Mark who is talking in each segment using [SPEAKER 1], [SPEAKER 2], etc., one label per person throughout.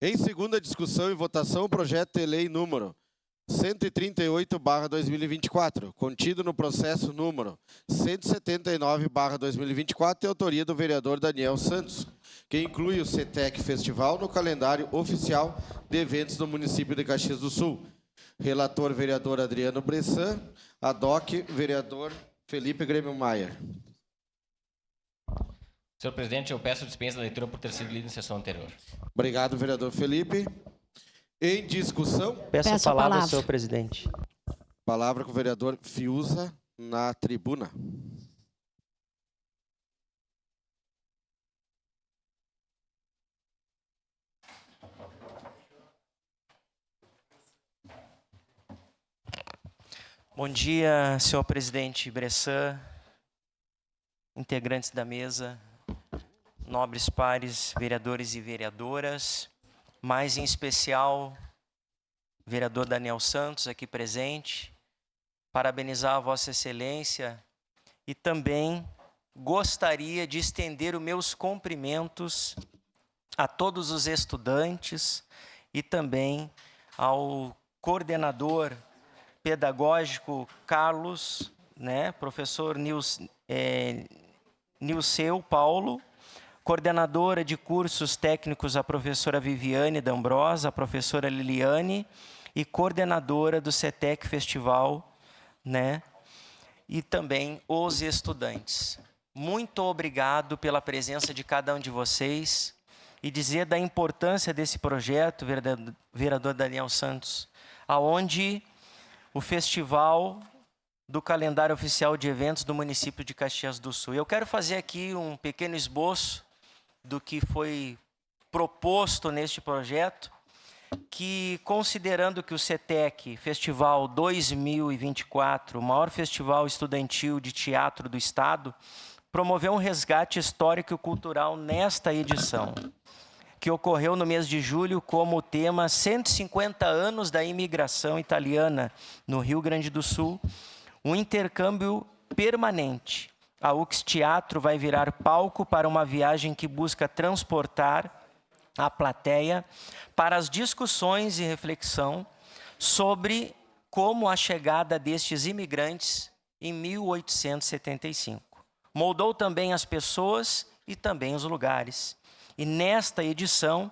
[SPEAKER 1] Em segunda discussão e votação, o projeto de lei número 138/2024, contido no processo número 179/2024, de autoria do vereador Daniel Santos, que inclui o CETEC Festival no calendário oficial de eventos do município de Caxias do Sul. Relator, vereador Adriano Bressan. Ad-hoc, vereador Felipe Grêmio Maier.
[SPEAKER 2] Senhor presidente, eu peço dispensa da leitura por ter sido lido em sessão anterior.
[SPEAKER 1] Obrigado, vereador Felipe. Em discussão.
[SPEAKER 3] Peço a palavra, senhor presidente.
[SPEAKER 1] Palavra com o vereador Fiuza, na tribuna.
[SPEAKER 3] Bom dia, senhor presidente Bressan, integrantes da mesa, nobres pares, vereadores e vereadoras, mais em especial, vereador Daniel Santos, aqui presente, parabenizar a Vossa Excelência e também gostaria de estender os meus cumprimentos a todos os estudantes e também ao coordenador pedagógico Carlos, professor Nilceu Paulo, coordenadora de cursos técnicos a professora Viviane D'Ambrosa, a professora Liliane e coordenadora do CETEC Festival, e também os estudantes. Muito obrigado pela presença de cada um de vocês e dizer da importância desse projeto, vereador Daniel Santos, aonde o festival do calendário oficial de eventos do município de Caxias do Sul. Eu quero fazer aqui um pequeno esboço do que foi proposto neste projeto, que considerando que o CETEC Festival 2024, o maior festival estudantil de teatro do estado, promoveu um resgate histórico e cultural nesta edição, que ocorreu no mês de julho como tema 150 anos da imigração italiana no Rio Grande do Sul, um intercâmbio permanente. A UX Teatro vai virar palco para uma viagem que busca transportar a plateia para as discussões e reflexão sobre como a chegada destes imigrantes em 1875 moldou também as pessoas e também os lugares. E nesta edição,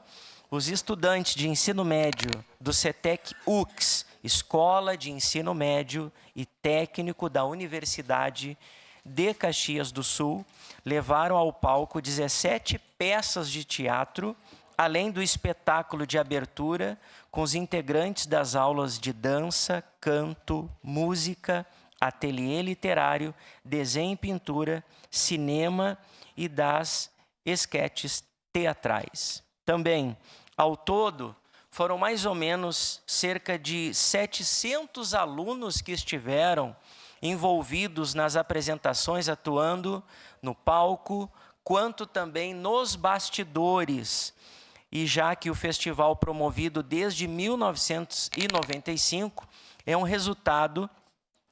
[SPEAKER 3] os estudantes de ensino médio do CETEC UX, Escola de Ensino Médio e Técnico da Universidade de Caxias do Sul, levaram ao palco 17 peças de teatro, além do espetáculo de abertura com os integrantes das aulas de dança, canto, música, ateliê literário, desenho e pintura, cinema e das esquetes teatrais. Também, ao todo, foram mais ou menos cerca de 700 alunos que estiveram envolvidos nas apresentações, atuando no palco, quanto também nos bastidores. E já que o festival, promovido desde 1995, é um resultado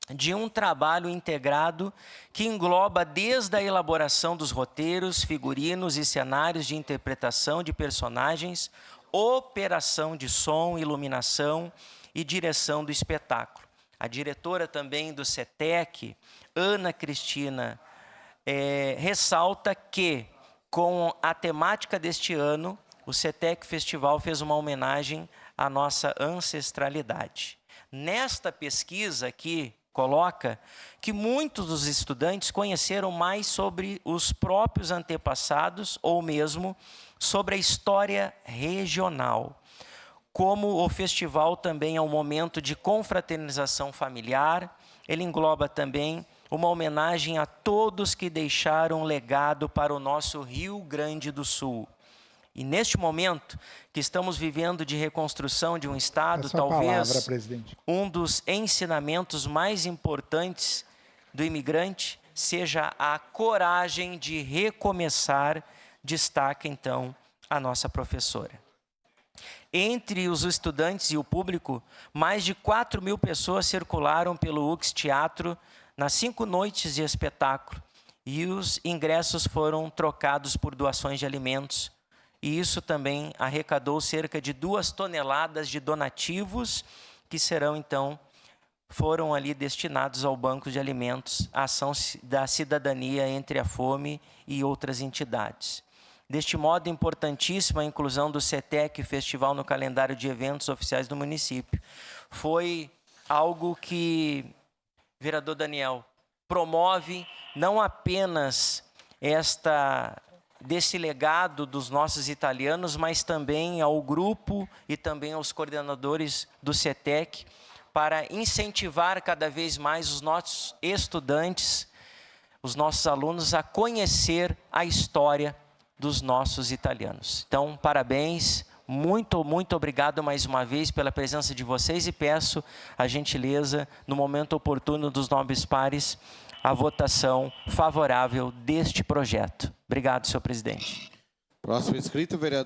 [SPEAKER 3] de um trabalho integrado que engloba desde a elaboração dos roteiros, figurinos e cenários de interpretação de personagens, operação de som, iluminação e direção do espetáculo. A diretora também do CETEC, Ana Cristina, ressalta que, com a temática deste ano, o CETEC Festival fez uma homenagem à nossa ancestralidade. Nesta pesquisa aqui, coloca que muitos dos estudantes conheceram mais sobre os próprios antepassados ou mesmo sobre a história regional. Como o festival também é um momento de confraternização familiar, ele engloba também uma homenagem a todos que deixaram um legado para o nosso Rio Grande do Sul. E neste momento que estamos vivendo de reconstrução de um Estado, talvez um dos ensinamentos mais importantes do imigrante seja a coragem de recomeçar, destaca então a nossa professora. Entre os estudantes e o público, mais de 4.000 pessoas circularam pelo UX Teatro nas 5 noites de espetáculo e os ingressos foram trocados por doações de alimentos e isso também arrecadou cerca de 2 toneladas de donativos que serão, então, foram ali destinados ao Banco de Alimentos, a ação da cidadania entre a fome e outras entidades. Deste modo, importantíssima a inclusão do CETEC Festival no calendário de eventos oficiais do município. Foi algo que, vereador Daniel, promove não apenas desse legado dos nossos italianos, mas também ao grupo e também aos coordenadores do CETEC, para incentivar cada vez mais os nossos estudantes, os nossos alunos a conhecer a história dos nossos italianos. Então, parabéns, muito obrigado mais uma vez pela presença de vocês e peço a gentileza, no momento oportuno dos nobres pares, a votação favorável deste projeto. Obrigado, senhor presidente.
[SPEAKER 1] Próximo inscrito, vereador